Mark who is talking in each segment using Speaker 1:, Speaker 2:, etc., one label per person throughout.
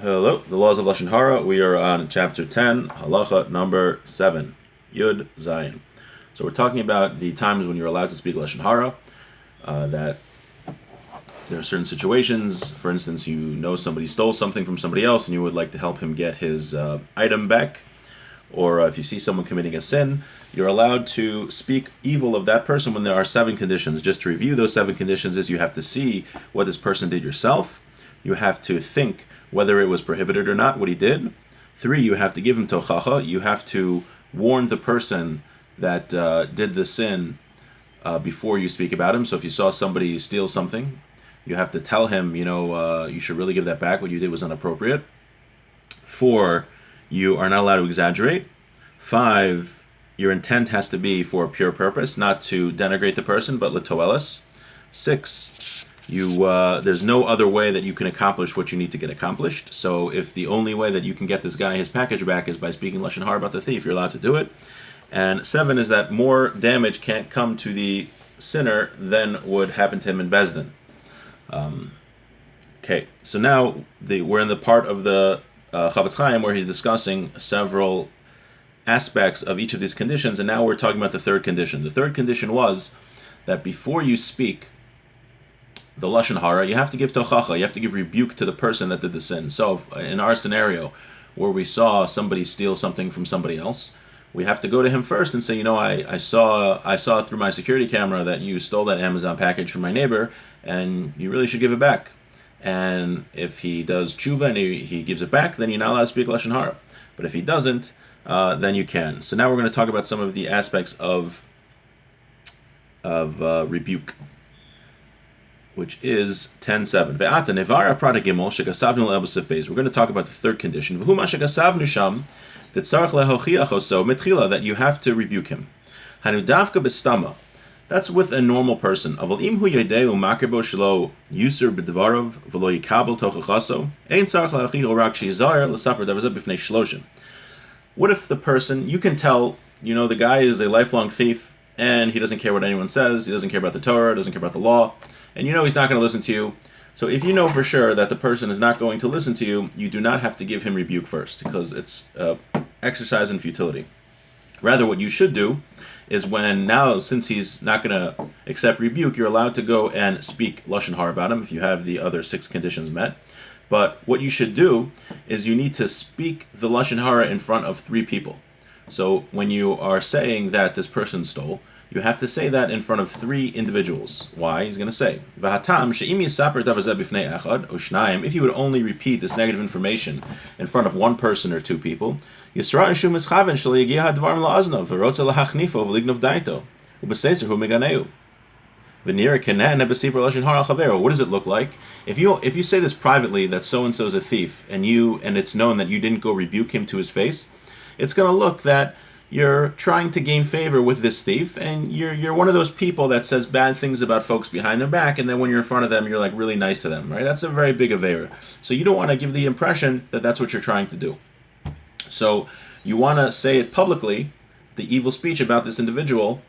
Speaker 1: Hello, the laws of Lashon Harah. We are on chapter 10, halacha number 7, Yud Zayin. So we're talking about the times when you're allowed to speak Lashon Harah, that there are certain situations. For instance, you know somebody stole something from somebody else and you would like to help him get his item back. Or if you see someone committing a sin, you're allowed to speak evil of that person when there are 7 conditions. Just to review those 7 conditions is you have to see what this person did yourself. You have to think whether it was prohibited or not, what he did. 3, you have to give him tochacha. You have to warn the person that did the sin before you speak about him. So if you saw somebody steal something, you have to tell him, you should really give that back. What you did was inappropriate. 4, you are not allowed to exaggerate. 5, your intent has to be for a pure purpose, not to denigrate the person, but letoelis. 6, there's no other way that you can accomplish what you need to get accomplished. So if the only way that you can get this guy his package back is by speaking Lashon Harah about the thief, you're allowed to do it. And 7 is that more damage can't come to the sinner than would happen to him in Beis Din. Okay, so now we're in the part of the Chavetz Chaim where he's discussing several aspects of each of these conditions, and now we're talking about the third condition. The third condition was that before you speak the Lashon Harah, you have to give tochacha, you have to give rebuke to the person that did the sin. So in our scenario, where we saw somebody steal something from somebody else, we have to go to him first and say, I saw through my security camera that you stole that Amazon package from my neighbor, and you really should give it back. And if he does tshuva and he gives it back, then you're not allowed to speak Lashon Harah. But if he doesn't, then you can. So now we're going to talk about some of the aspects of rebuke, which is 10.7. Ve'ata nevara prada gimel shekasavnu le'ebusif beis. We're going to talk about the third condition. V'hu ma shekasavnu sham tzarich lehochiach oso mitchila, that you have to rebuke him. Hanu davka b'stama. That's with a normal person. Aval im hu yedeu makerbo shelo yusur b'dvarav v'lo yikabel tochachaso ein tzarich lehochiach rak shizar l'saper davazeh b'fnei shloshim. What if the person, you can tell, the guy is a lifelong thief and he doesn't care what anyone says, he doesn't care about the Torah, doesn't care about the law, and he's not going to listen to you. So if you know for sure that the person is not going to listen to you, you do not have to give him rebuke first, because it's exercise in futility. Rather, what you should do is since he's not going to accept rebuke, you're allowed to go and speak Lashon Harah about him if you have the other 6 conditions met. But what you should do is you need to speak the Lashon Harah in front of 3 people. So when you are saying that this person stole, you have to say that in front of 3 individuals. Why? He's going to say, if you would only repeat this negative information in front of 1 person or 2 people, what does it look like? If you say this privately, that so-and-so is a thief, and it's known that you didn't go rebuke him to his face, it's going to look that you're trying to gain favor with this thief, and you're one of those people that says bad things about folks behind their back, and then when you're in front of them, you're like really nice to them, right? That's a very big avera. So you don't want to give the impression that that's what you're trying to do. So you want to say it publicly, the evil speech about this individual,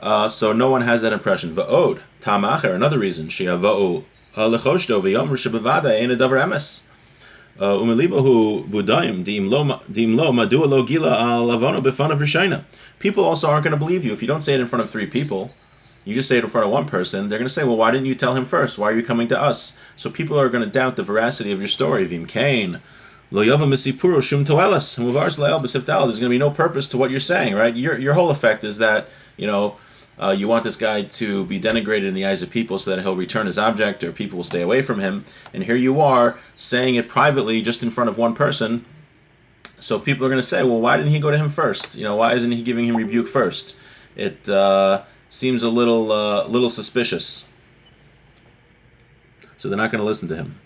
Speaker 1: so no one has that impression. Va'od, tamacher, another reason, she'ava'u lechoshto v'yomru shebevada ein adavar emes. Umelibahu budaim dim lo madua lo gila al avono b'fanav rishayna. People also aren't going to believe you if you don't say it in front of 3 people. You just say it in front of 1 person. They're going to say, well, why didn't you tell him first? Why are you coming to us? So people are going to doubt the veracity of your story. Vim kain lo yava misipuro shum toelas muvar le'el b'siftal. There's going to be no purpose to what you're saying, right? Your whole effect is that you want this guy to be denigrated in the eyes of people so that he'll return his object or people will stay away from him. And here you are saying it privately just in front of 1 person. So people are going to say, well, why didn't he go to him first? Why isn't he giving him rebuke first? It seems a little suspicious. So they're not going to listen to him.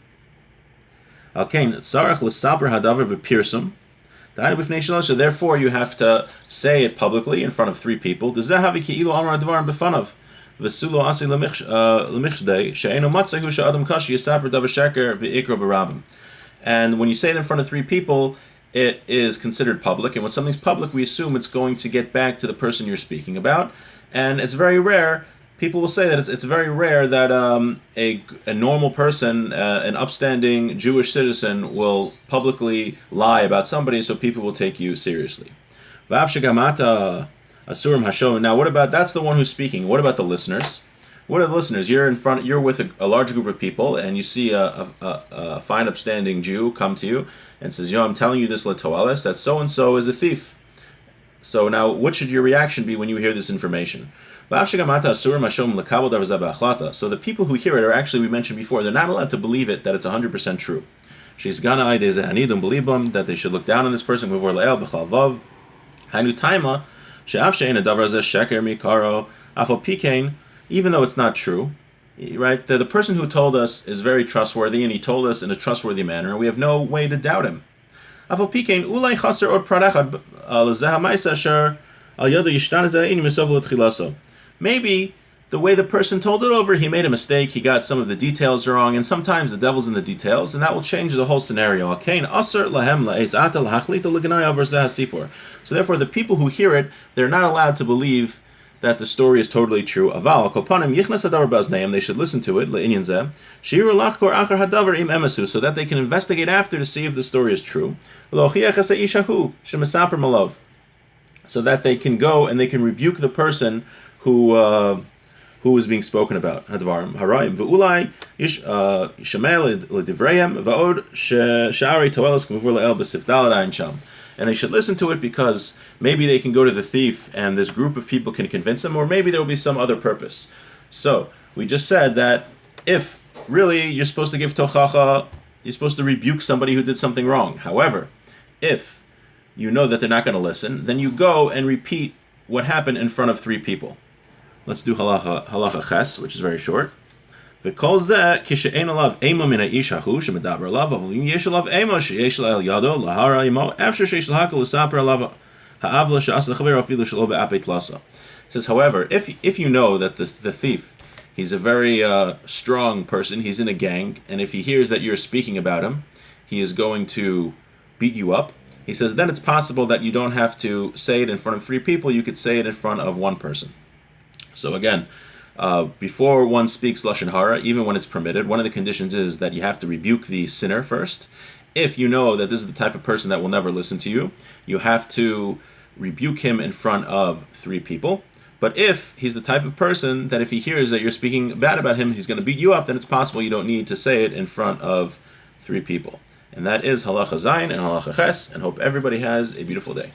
Speaker 1: Okay, tzarich l'saber hadavar b'pirsum. So therefore, you have to say it publicly in front of 3 people. And when you say it in front of 3 people, it is considered public. And when something's public, we assume it's going to get back to the person you're speaking about. And it's very rare people will say that it's very rare that a normal person, an upstanding Jewish citizen, will publicly lie about somebody, so people will take you seriously. V'av shegamata asurim hashom. Now, what about, that's the one who's speaking. What about the listeners? What are the listeners? You're with a large group of people, and you see a fine, upstanding Jew come to you and says, I'm telling you this letoales, that so and so is a thief. So now, what should your reaction be when you hear this information? So the people who hear it are actually, we mentioned before, they're not allowed to believe it, that it's 100% true. That they should look down on this person. Even though it's not true, right? The person who told us is very trustworthy, and he told us in a trustworthy manner, and we have no way to doubt him. Maybe the way the person told it over, he made a mistake, he got some of the details wrong, and sometimes the devil's in the details, and that will change the whole scenario. So therefore, the people who hear it, they're not allowed to believe that the story is totally true. They should listen to it, so that they can investigate after to see if the story is true. So that they can go and they can rebuke the person who is being spoken about. And they should listen to it because maybe they can go to the thief and this group of people can convince him, or maybe there will be some other purpose. So we just said that if really you're supposed to give tochacha, you're supposed to rebuke somebody who did something wrong. However, if you know that they're not going to listen, then you go and repeat what happened in front of 3 people. Let's do halacha ches, which is very short. And they should listen It says, however, if you know that the thief, he's a very strong person, he's in a gang, and if he hears that you're speaking about him, he is going to beat you up. He says, then it's possible that you don't have to say it in front of 3 people, you could say it in front of 1 person. So again, before one speaks Lashon Harah, even when it's permitted, one of the conditions is that you have to rebuke the sinner first. If you know that this is the type of person that will never listen to you, you have to rebuke him in front of 3 people. But if he's the type of person that if he hears that you're speaking bad about him, he's going to beat you up, then it's possible you don't need to say it in front of 3 people. And that is halacha zayin and halacha ches, and hope everybody has a beautiful day.